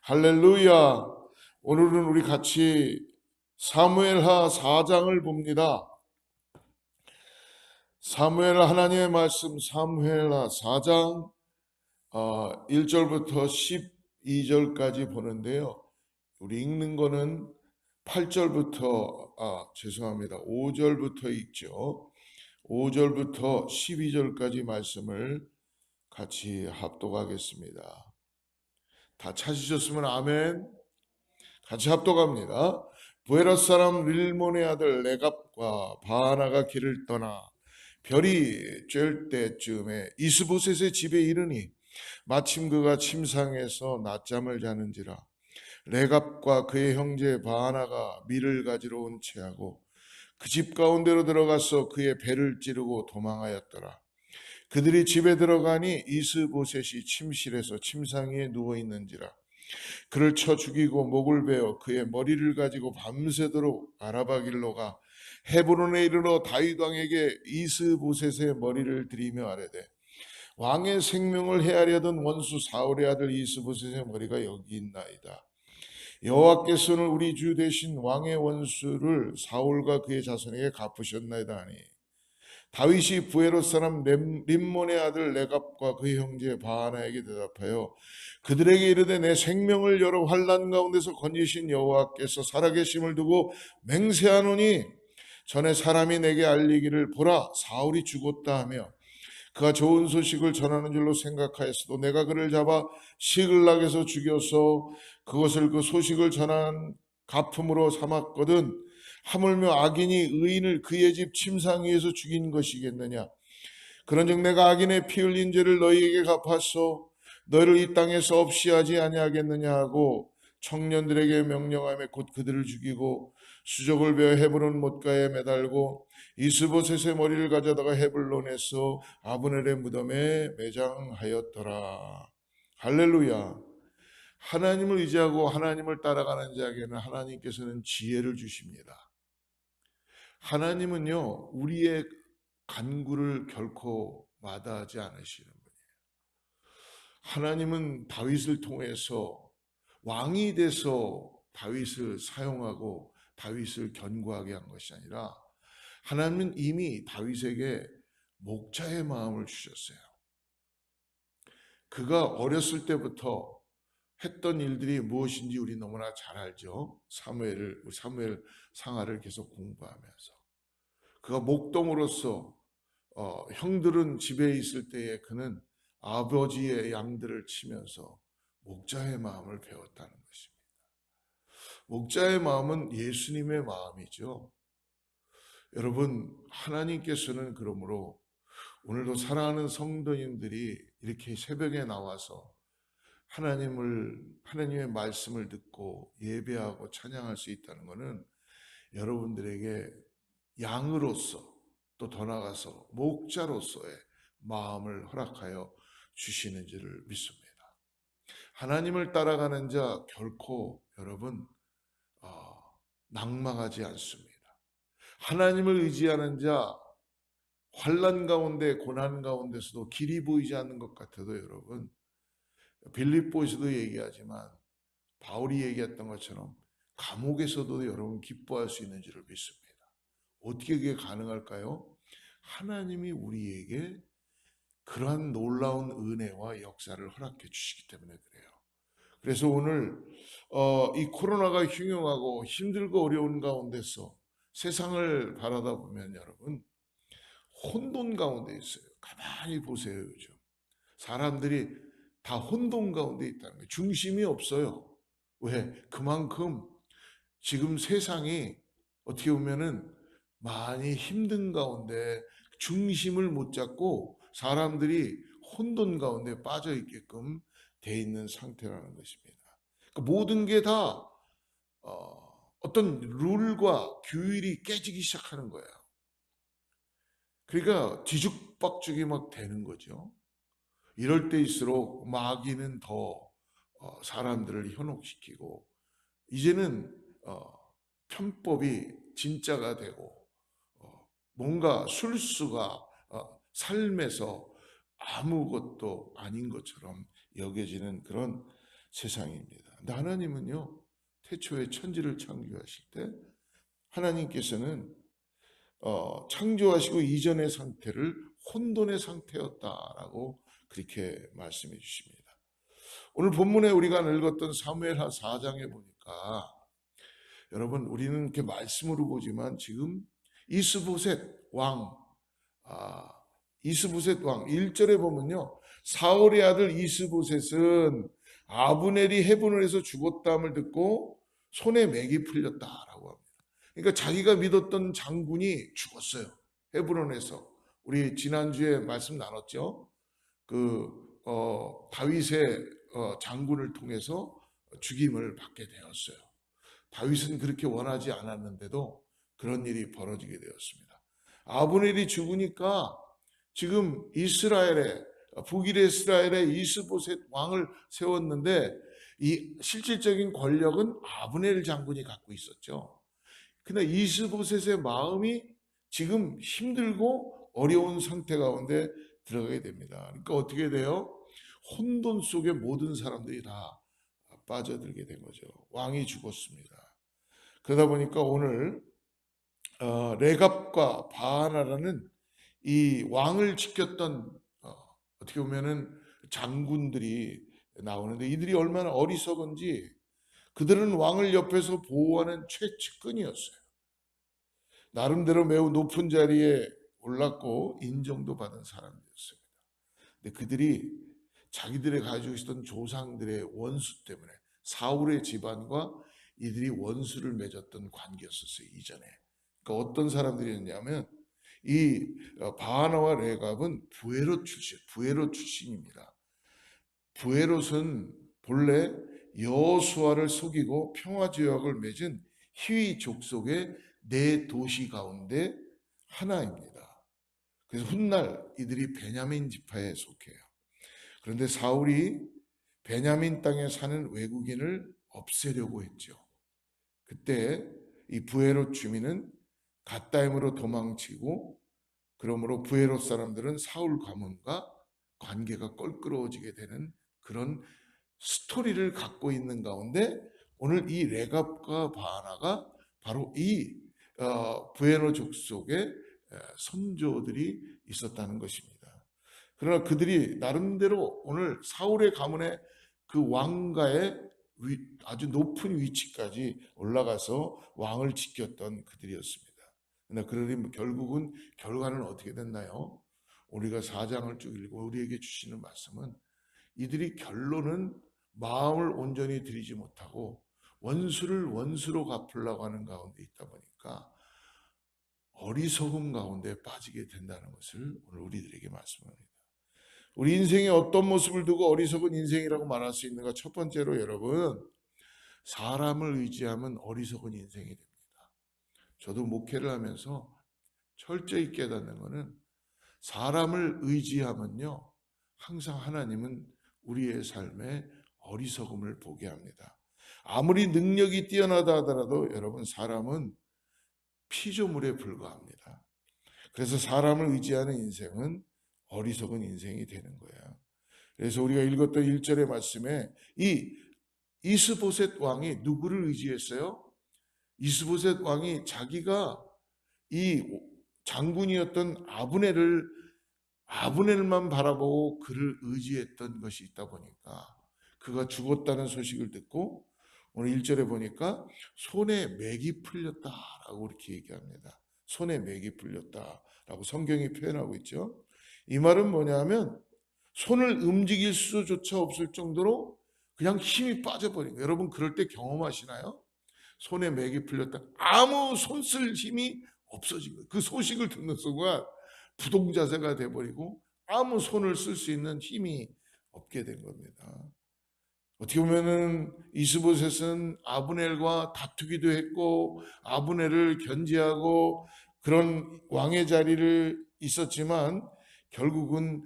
할렐루야. 오늘은 우리 같이 사무엘하 4장을 봅니다. 사무엘 하나님의 말씀 사무엘하 4장 1절부터 12절까지 보는데요. 우리 읽는 거는 8절부터 5절부터 읽죠. 5절부터 12절까지 말씀을 같이 합독하겠습니다. 다 찾으셨으면 아멘. 같이 합독합니다. 부에라 사람 릴몬의 아들 레갑과 바하나가 길을 떠나 별이 쬐을 때쯤에 이스보셋의 집에 이르니 마침 그가 침상에서 낮잠을 자는지라. 레갑과 그의 형제 바하나가 밀을 가지러 온 채하고 그 집 가운데로 들어가서 그의 배를 찌르고 도망하였더라. 그들이 집에 들어가니 이스보셋이 침실에서 침상 위에 누워 있는지라. 그를 쳐 죽이고 목을 베어 그의 머리를 가지고 밤새도록 아라바 길로 가 헤브론에 이르러 다윗 왕에게 이스보셋의 머리를 드리며 아뢰되 왕의 생명을 해하려던 원수 사울의 아들 이스보셋의 머리가 여기 있나이다. 여호와께서는 우리 주 대신 왕의 원수를 사울과 그의 자손에게 갚으셨나이다 하니 다윗이 부에롯 사람 림몬의 아들 레갑과 그의 형제 바하나에게 대답하여 그들에게 이르되 내 생명을 여러 환난 가운데서 건지신 여호와께서 살아계심을 두고 맹세하노니 전에 사람이 내게 알리기를 보라 사울이 죽었다 하며 그가 좋은 소식을 전하는 줄로 생각하였어도 내가 그를 잡아 시글락에서 죽여서 그것을 그 소식을 전한 갚음으로 삼았거든 하물며 악인이 의인을 그의 집 침상 위에서 죽인 것이겠느냐. 그런즉 내가 악인의 피 흘린 죄를 너희에게 갚았소 너희를 이 땅에서 없이 하지 아니하겠느냐 하고 청년들에게 명령하며 곧 그들을 죽이고 수족을 베어 헤브론 못가에 매달고 이스보셋의 머리를 가져다가 헤블론에서 아브넬의 무덤에 매장하였더라. 할렐루야. 하나님을 의지하고 하나님을 따라가는 자에게는 하나님께서는 지혜를 주십니다. 하나님은요 우리의 간구를 결코 마다하지 않으시는 분이에요. 하나님은 다윗을 통해서 왕이 돼서 다윗을 사용하고 다윗을 견고하게 한 것이 아니라 하나님은 이미 다윗에게 목자의 마음을 주셨어요. 그가 어렸을 때부터 했던 일들이 무엇인지 우리 너무나 잘 알죠. 사무엘 상하를 계속 공부하면서 그가 목동으로서 형들은 집에 있을 때에 그는 아버지의 양들을 치면서 목자의 마음을 배웠다는 것입니다. 목자의 마음은 예수님의 마음이죠. 여러분, 하나님께서는 그러므로 오늘도 사랑하는 성도님들이 이렇게 새벽에 나와서 하나님의 말씀을 듣고 예배하고 찬양할 수 있다는 것은 여러분들에게 양으로서 또 더 나아가서 목자로서의 마음을 허락하여 주시는 줄을 믿습니다. 하나님을 따라가는 자 결코 여러분 낙망하지 않습니다. 하나님을 의지하는 자 환난 가운데 고난 가운데서도 길이 보이지 않는 것 같아도 여러분 빌립보에서도 얘기하지만 바울이 얘기했던 것처럼 감옥에서도 여러분 기뻐할 수 있는 줄을 믿습니다. 어떻게 그게 가능할까요? 하나님이 우리에게 그러한 놀라운 은혜와 역사를 허락해 주시기 때문에 그래요. 그래서 오늘 이 코로나가 흉흉하고 힘들고 어려운 가운데서 세상을 바라다 보면 여러분 혼돈 가운데 있어요. 가만히 보세요. 요즘 사람들이 다 혼돈 가운데 있다는 거예요. 중심이 없어요. 왜? 그만큼 지금 세상이 어떻게 보면은 많이 힘든 가운데 중심을 못 잡고 사람들이 혼돈 가운데 빠져 있게끔 돼 있는 상태라는 것입니다. 그러니까 모든 게 다 어떤 룰과 규율이 깨지기 시작하는 거예요. 그러니까 뒤죽박죽이 막 되는 거죠. 이럴 때일수록 마귀는 더 사람들을 현혹시키고 이제는 편법이 진짜가 되고 뭔가 술수가 삶에서 아무것도 아닌 것처럼 여겨지는 그런 세상입니다. 근데 하나님은요, 태초에 천지를 창조하실 때 하나님께서는 창조하시고 이전의 상태를 혼돈의 상태였다라고 그렇게 말씀해 주십니다. 오늘 본문에 우리가 읽었던 사무엘하 4장에 보니까 여러분, 우리는 이렇게 말씀으로 보지만 지금 이스보셋 왕, 아, 이스보셋 왕 1절에 보면요, 사울의 아들 이스보셋은 아브넬이 헤브론에서 죽었다함을 듣고 손에 맥이 풀렸다라고 합니다. 그러니까 자기가 믿었던 장군이 죽었어요. 헤브론에서. 우리 지난주에 말씀 나눴죠. 다윗의 장군을 통해서 죽임을 받게 되었어요. 다윗은 그렇게 원하지 않았는데도 그런 일이 벌어지게 되었습니다. 아브넬이 죽으니까 지금 북일의 이스라엘에 이스보셋 왕을 세웠는데 이 실질적인 권력은 아브넬 장군이 갖고 있었죠. 근데 이스보셋의 마음이 지금 힘들고 어려운 상태 가운데 들어가게 됩니다. 그러니까 어떻게 돼요? 혼돈 속에 모든 사람들이 다 빠져들게 된 거죠. 왕이 죽었습니다. 그러다 보니까 오늘 레갑과 바하나라는 이 왕을 지켰던 어떻게 보면은 장군들이 나오는데, 이들이 얼마나 어리석은지 그들은 왕을 옆에서 보호하는 최측근이었어요. 나름대로 매우 높은 자리에 올랐고 인정도 받은 사람들이었습니다. 근데 그들이 자기들이 가지고 있었던 조상들의 원수 때문에, 사울의 집안과 이들이 원수를 맺었던 관계였었어요, 이전에. 그러니까 어떤 사람들이었냐면 이 바하나와 레갑은 부에롯 출신입니다. 부에롯은 본래 여호수아를 속이고 평화조약을 맺은 히위 족속의 네 도시 가운데 하나입니다. 그래서 훗날 이들이 베냐민 지파에 속해요. 그런데 사울이 베냐민 땅에 사는 외국인을 없애려고 했죠. 그때 이 부에롯 주민은 갓다임으로 도망치고, 그러므로 부에롯 사람들은 사울 가문과 관계가 껄끄러워지게 되는 그런 스토리를 갖고 있는 가운데 오늘 이 레갑과 바하나가 바로 이 부에롯 족속의 선조들이 있었다는 것입니다. 그러나 그들이 나름대로 오늘 사울의 가문의 그 왕가의 아주 높은 위치까지 올라가서 왕을 지켰던 그들이었습니다. 그러나 그들이 결국은 결과는 어떻게 됐나요? 우리가 4장을 쭉 읽고 우리에게 주시는 말씀은 이들이 결론은 마음을 온전히 들이지 못하고 원수를 원수로 갚으려고 하는 가운데 있다 보니까 어리석음 가운데 빠지게 된다는 것을 오늘 우리들에게 말씀합니다. 우리 인생의 어떤 모습을 두고 어리석은 인생이라고 말할 수 있는가? 첫 번째로 여러분, 사람을 의지하면 어리석은 인생이 됩니다. 저도 목회를 하면서 철저히 깨닫는 것은 사람을 의지하면요, 항상 하나님은 우리의 삶에 어리석음을 보게 합니다. 아무리 능력이 뛰어나다 하더라도 여러분, 사람은 피조물에 불과합니다. 그래서 사람을 의지하는 인생은 어리석은 인생이 되는 거예요. 그래서 우리가 읽었던 1절의 말씀에 이 이스보셋 왕이 누구를 의지했어요? 이스보셋 왕이 자기가 이 장군이었던 아브넬만 바라보고 그를 의지했던 것이 있다 보니까 그가 죽었다는 소식을 듣고 오늘 1절에 보니까 손에 맥이 풀렸다라고 이렇게 얘기합니다. 손에 맥이 풀렸다라고 성경이 표현하고 있죠. 이 말은 뭐냐면 손을 움직일 수조차 없을 정도로 그냥 힘이 빠져버린 거예요. 여러분 그럴 때 경험하시나요? 손에 맥이 풀렸다. 아무 손 쓸 힘이 없어진 거예요. 그 소식을 듣는 순간 부동자세가 돼버리고 아무 손을 쓸 수 있는 힘이 없게 된 겁니다. 어떻게 보면은 이스보셋은 아브넬과 다투기도 했고 아브넬을 견제하고 그런 왕의 자리를 있었지만 결국은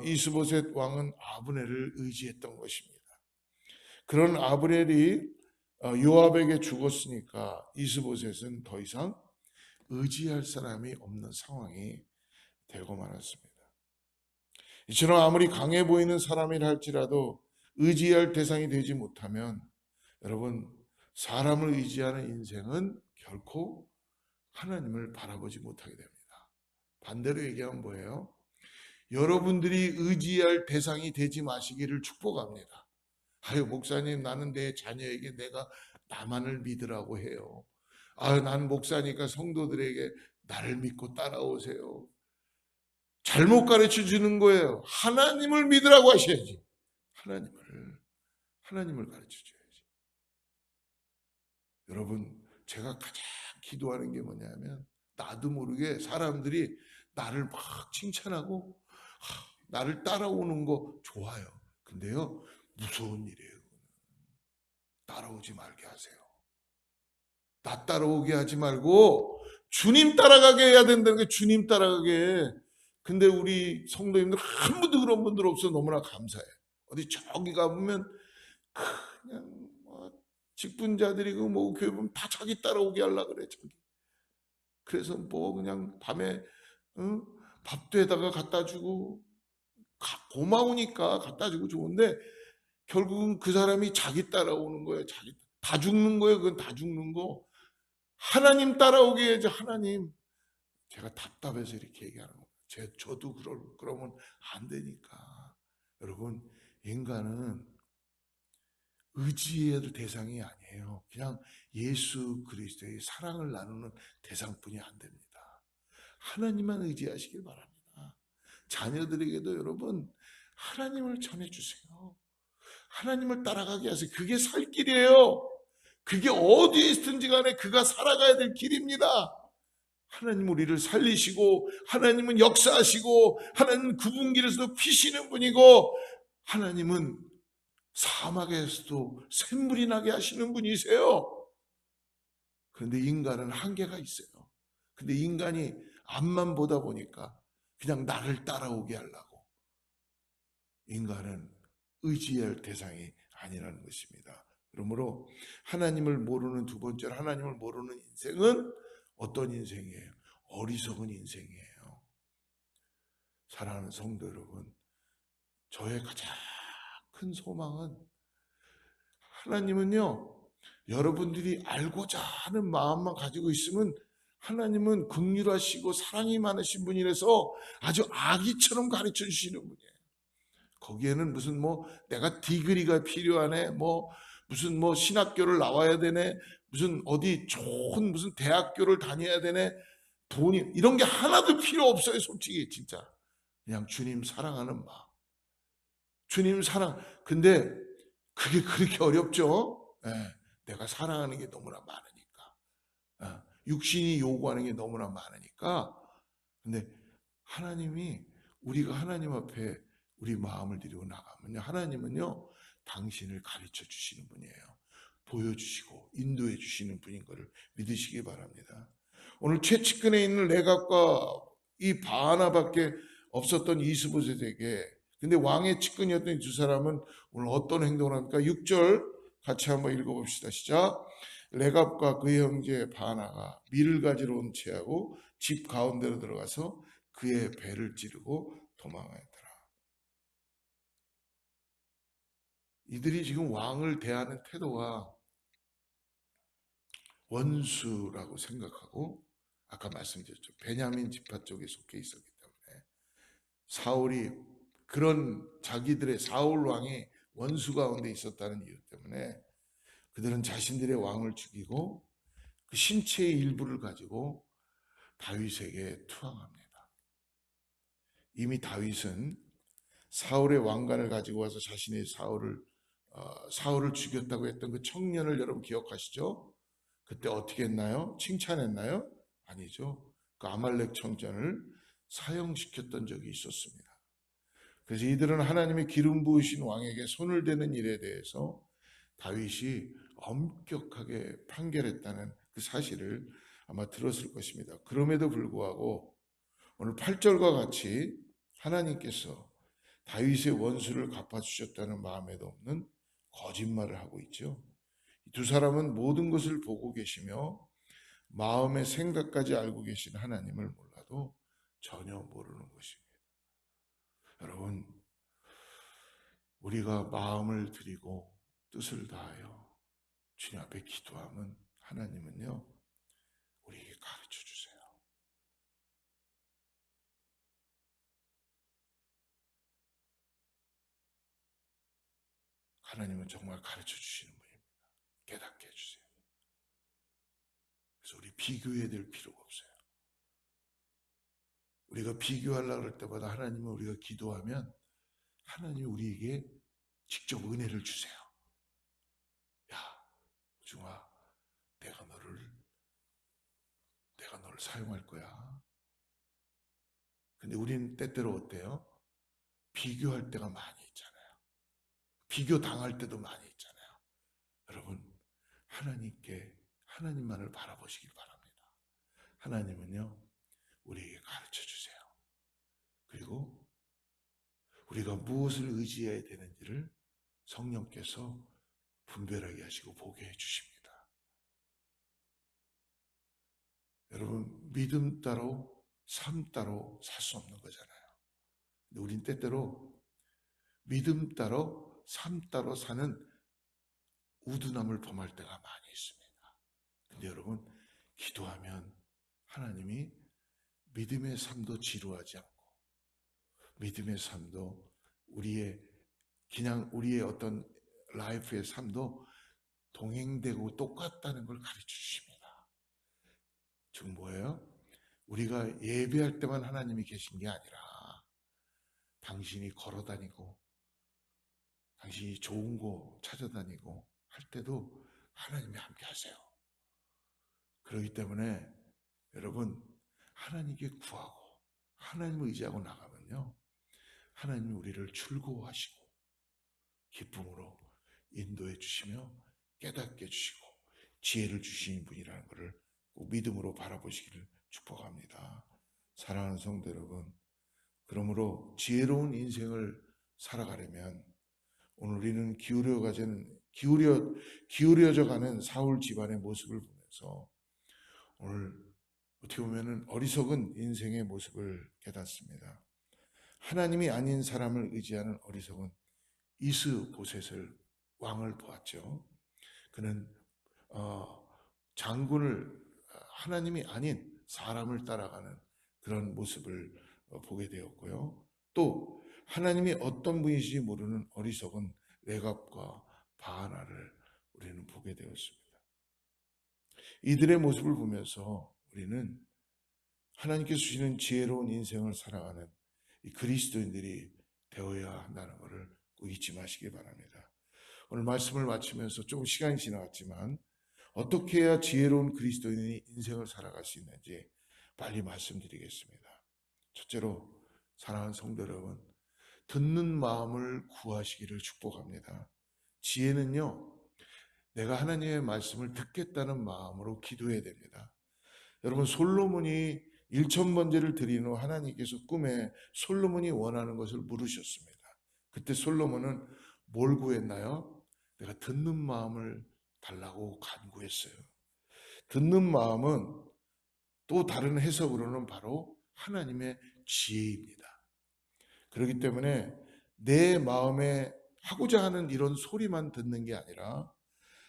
이스보셋 왕은 아브넬을 의지했던 것입니다. 그런 아브넬이 요압에게 죽었으니까 이스보셋은 더 이상 의지할 사람이 없는 상황이 되고 말았습니다. 이처럼 아무리 강해 보이는 사람이라 할지라도 의지할 대상이 되지 못하면 여러분, 사람을 의지하는 인생은 결코 하나님을 바라보지 못하게 됩니다. 반대로 얘기하면 뭐예요? 여러분들이 의지할 대상이 되지 마시기를 축복합니다. 아유, 목사님, 나는 내 자녀에게 내가 나만을 믿으라고 해요. 아유, 난 목사니까 성도들에게 나를 믿고 따라오세요. 잘못 가르쳐 주는 거예요. 하나님을 믿으라고 하셔야지. 하나님을 가르쳐 줘야지. 여러분, 제가 가장 기도하는 게 뭐냐면, 나도 모르게 사람들이 나를 막 칭찬하고 나를 따라오는 거 좋아요. 근데요, 무서운 일이에요. 따라오지 말게 하세요. 나 따라오게 하지 말고 주님 따라가게 해야 된다는 게, 주님 따라가게. 근데 우리 성도님들 한 분도 그런 분들 없어. 너무나 감사해. 어디 저기 가보면 그냥 뭐 직분자들이고 뭐 교회 보면 다 자기 따라오게 하려고 그래. 자기. 그래서 뭐 그냥 밤에 응? 밥도 에다가 갖다 주고 고마우니까 갖다 주고 좋은데, 결국은 그 사람이 자기 따라오는 거예요. 자기 다 죽는 거예요. 그건 다 죽는 거. 하나님 따라오게 해야지. 하나님. 제가 답답해서 이렇게 얘기하는 거예요. 저도 그러면 안 되니까. 여러분, 인간은 의지해야 될 대상이 아니에요. 그냥 예수 그리스도의 사랑을 나누는 대상뿐이 안 됩니다. 하나님만 의지하시길 바랍니다. 자녀들에게도 여러분, 하나님을 전해주세요. 하나님을 따라가게 하세요. 그게 살 길이에요. 그게 어디에 있든지 간에 그가 살아가야 될 길입니다. 하나님 우리를 살리시고, 하나님은 역사하시고, 하나님은 구분길에서도 피시는 분이고, 하나님은 사막에서도 샘물이 나게 하시는 분이세요. 그런데 인간은 한계가 있어요. 근데 인간이 앞만 보다 보니까 그냥 나를 따라오게 하려고. 인간은 의지할 대상이 아니라는 것입니다. 그러므로 하나님을 모르는, 두 번째로 하나님을 모르는 인생은 어떤 인생이에요? 어리석은 인생이에요. 사랑하는 성도 여러분, 저의 가장 큰 소망은, 하나님은요, 여러분들이 알고자 하는 마음만 가지고 있으면 하나님은 긍휼하시고 사랑이 많으신 분이라서 아주 아기처럼 가르쳐 주시는 분이에요. 거기에는 무슨 뭐 내가 디그리가 필요하네, 뭐 무슨 뭐 신학교를 나와야 되네, 무슨 어디 좋은 무슨 대학교를 다녀야 되네, 돈이, 이런 게 하나도 필요 없어요. 솔직히 진짜 그냥 주님 사랑하는 마음, 주님 사랑. 근데 그게 그렇게 어렵죠. 예, 내가 사랑하는 게 너무나 많으니까, 육신이 요구하는 게 너무나 많으니까. 근데 하나님이, 우리가 하나님 앞에 우리 마음을 드리고 나가면요, 하나님은요 당신을 가르쳐 주시는 분이에요. 보여주시고 인도해 주시는 분인 것을 믿으시기 바랍니다. 오늘 최측근에 있는 레갑과 이 바하나밖에 없었던 이스보셋에게, 근데 왕의 측근이었던 이 두 사람은 오늘 어떤 행동을 합니까? 6절 같이 한번 읽어봅시다. 시작. 레갑과 그의 형제 바하나가 밀을 가지러 온 채하고 집 가운데로 들어가서 그의 배를 찌르고 도망하였더라. 이들이 지금 왕을 대하는 태도가 원수라고 생각하고, 아까 말씀드렸죠. 베냐민 지파 쪽에 속해 있었기 때문에 사울이, 그런 자기들의 사울 왕이 원수 가운데 있었다는 이유 때문에 그들은 자신들의 왕을 죽이고 그 신체의 일부를 가지고 다윗에게 투항합니다. 이미 다윗은 사울의 왕관을 가지고 와서 자신의 사울을 죽였다고 했던 그 청년을 여러분 기억하시죠? 그때 어떻게 했나요? 칭찬했나요? 아니죠. 그 아말렉 청년을 사형시켰던 적이 있었습니다. 그래서 이들은 하나님의 기름 부으신 왕에게 손을 대는 일에 대해서 다윗이 엄격하게 판결했다는 그 사실을 아마 들었을 것입니다. 그럼에도 불구하고 오늘 8절과 같이 하나님께서 다윗의 원수를 갚아주셨다는 마음에도 없는 거짓말을 하고 있죠. 두 사람은 모든 것을 보고 계시며 마음의 생각까지 알고 계신 하나님을 몰라도 전혀 모르는 것입니다. 여러분, 우리가 마음을 드리고 뜻을 다하여 주님 앞에 기도하면 하나님은요, 우리에게 가르쳐 주세요. 하나님은 정말 가르쳐 주시는 분입니다. 깨닫게 해주세요. 그래서 우리 비교해야 될 필요가 없어요. 우리가 비교하려고 할 때마다 하나님은 우리가 기도하면 하나님이 우리에게 직접 은혜를 주세요. 야, 우중아, 내가 너를 사용할 거야. 근데 우리는 때때로 어때요? 비교할 때가 많이 있잖아요. 비교 당할 때도 많이 있잖아요. 여러분, 하나님만을 바라보시길 바랍니다. 하나님은요, 우리에게 가르쳐 주세요. 그리고 우리가 무엇을 의지해야 되는지를 성령께서 분별하게 하시고 보게 해주십니다. 여러분, 믿음 따로 삶 따로 살 수 없는 거잖아요. 근데 우린 때때로 믿음 따로 삶 따로 사는 우둔함을 범할 때가 많이 있습니다. 근데 여러분, 기도하면 하나님이 믿음의 삶도 지루하지 않고 믿음의 삶도 그냥 우리의 어떤 라이프의 삶도 동행되고 똑같다는 걸 가르쳐 주십니다. 즉 뭐예요? 우리가 예배할 때만 하나님이 계신 게 아니라 당신이 걸어다니고 당신이 좋은 거 찾아다니고 할 때도 하나님이 함께 하세요. 그렇기 때문에 여러분, 하나님께 구하고 하나님을 의지하고 나가면요, 하나님이 우리를 즐거워하시고 기쁨으로 인도해 주시며 깨닫게 해주시고 지혜를 주시는 분이라는 것을 꼭 믿음으로 바라보시기를 축복합니다. 사랑하는 성도 여러분, 그러므로 지혜로운 인생을 살아가려면 오늘 우리는 기울여져 가는 사울 집안의 모습을 보면서 오늘 어떻게 보면 어리석은 인생의 모습을 깨닫습니다. 하나님이 아닌 사람을 의지하는 어리석은 이스보셋을 왕을 보았죠. 그는 장군을 하나님이 아닌 사람을 따라가는 그런 모습을 보게 되었고요. 또 하나님이 어떤 분이신지 모르는 어리석은 레갑과 바하나를 우리는 보게 되었습니다. 이들의 모습을 보면서 우리는 하나님께서 주시는 지혜로운 인생을 살아가는 이 그리스도인들이 되어야 한다는 것을 꼭 잊지 마시기 바랍니다. 오늘 말씀을 마치면서 조금 시간이 지나갔지만 어떻게 해야 지혜로운 그리스도인이 인생을 살아갈 수 있는지 빨리 말씀드리겠습니다. 첫째로 사랑하는 성도 여러분, 듣는 마음을 구하시기를 축복합니다. 지혜는요, 내가 하나님의 말씀을 듣겠다는 마음으로 기도해야 됩니다. 여러분, 솔로몬이 1,000번제를 드린 후 하나님께서 꿈에 솔로몬이 원하는 것을 물으셨습니다. 그때 솔로몬은 뭘 구했나요? 내가 듣는 마음을 달라고 간구했어요. 듣는 마음은 또 다른 해석으로는 바로 하나님의 지혜입니다. 그렇기 때문에 내 마음에 하고자 하는 이런 소리만 듣는 게 아니라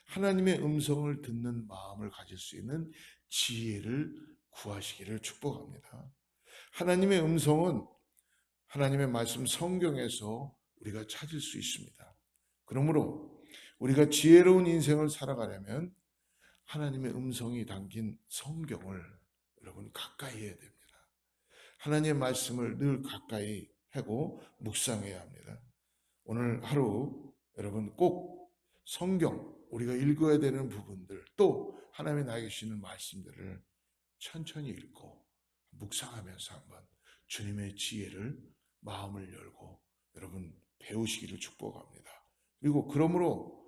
하나님의 음성을 듣는 마음을 가질 수 있는 지혜를 구하시기를 축복합니다. 하나님의 음성은 하나님의 말씀 성경에서 우리가 찾을 수 있습니다. 그러므로 우리가 지혜로운 인생을 살아가려면 하나님의 음성이 담긴 성경을 여러분 가까이 해야 됩니다. 하나님의 말씀을 늘 가까이 하고 묵상해야 합니다. 오늘 하루 여러분 꼭 성경 우리가 읽어야 되는 부분들 또 하나님이 나에게 주시는 말씀들을 천천히 읽고 묵상하면서 한번 주님의 지혜를 마음을 열고 여러분 배우시기를 축복합니다. 그리고 그러므로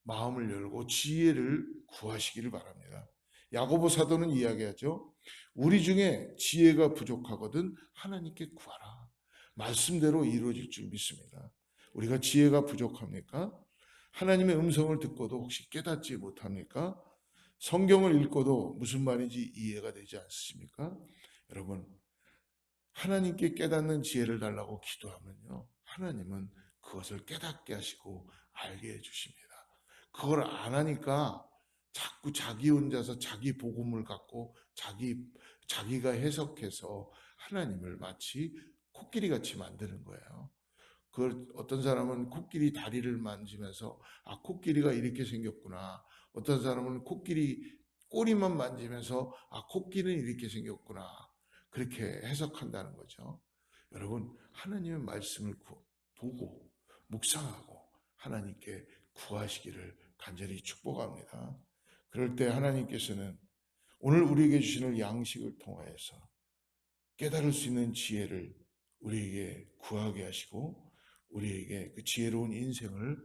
마음을 열고 지혜를 구하시기를 바랍니다. 야고보 사도는 이야기하죠. 우리 중에 지혜가 부족하거든 하나님께 구하라. 말씀대로 이루어질 줄 믿습니다. 우리가 지혜가 부족합니까? 하나님의 음성을 듣고도 혹시 깨닫지 못합니까? 성경을 읽고도 무슨 말인지 이해가 되지 않습니까? 여러분, 하나님께 깨닫는 지혜를 달라고 기도하면요, 하나님은 그것을 깨닫게 하시고 알게 해주십니다. 그걸 안 하니까 자꾸 자기 혼자서 자기 복음을 갖고 자기가 해석해서 하나님을 마치 코끼리 같이 만드는 거예요. 그 어떤 사람은 코끼리 다리를 만지면서 아 코끼리가 이렇게 생겼구나. 어떤 사람은 코끼리 꼬리만 만지면서 아 코끼리는 이렇게 생겼구나. 그렇게 해석한다는 거죠. 여러분 하나님의 말씀을 보고 묵상하고 하나님께 구하시기를 간절히 축복합니다. 그럴 때 하나님께서는 오늘 우리에게 주시는 양식을 통하여서 깨달을 수 있는 지혜를 우리에게 구하게 하시고 우리에게 그 지혜로운 인생을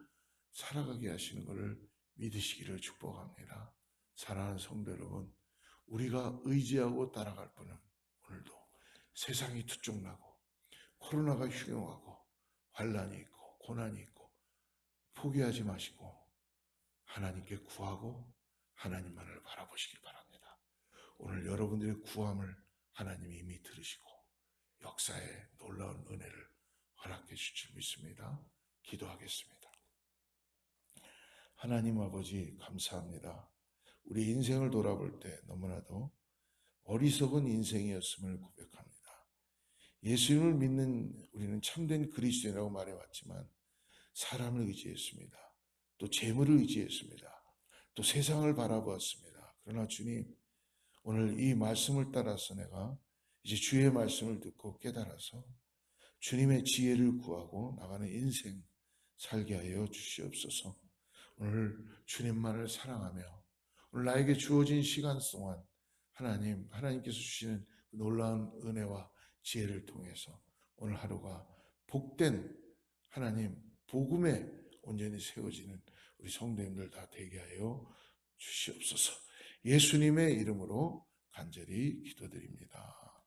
살아가게 하시는 것을 믿으시기를 축복합니다. 사랑하는 성도 여러분, 우리가 의지하고 따라갈 분은 오늘도 세상이 투쪽나고 코로나가 흉흉하고 환란이 있고 고난이 있고 포기하지 마시고 하나님께 구하고 하나님만을 바라보시기 바랍니다. 오늘 여러분들의 구함을 하나님이 이미 들으시고 역사에 놀라운 은혜를 허락해 주실 줄 믿습니다. 기도하겠습니다. 하나님 아버지 감사합니다. 우리 인생을 돌아볼 때 너무나도 어리석은 인생이었음을 고백합니다. 예수님을 믿는 우리는 참된 그리스도인이라고 말해왔지만 사람을 의지했습니다. 또 재물을 의지했습니다. 또 세상을 바라보았습니다. 그러나 주님 오늘 이 말씀을 따라서 내가 이제 주의 말씀을 듣고 깨달아서 주님의 지혜를 구하고 나가는 인생 살게 하여 주시옵소서. 오늘 주님만을 사랑하며 오늘 나에게 주어진 시간 동안 하나님께서 주시는 놀라운 은혜와 지혜를 통해서 오늘 하루가 복된 하나님 복음에 온전히 세워지는 우리 성도님들 다 되게 하여 주시옵소서. 예수님의 이름으로 간절히 기도드립니다.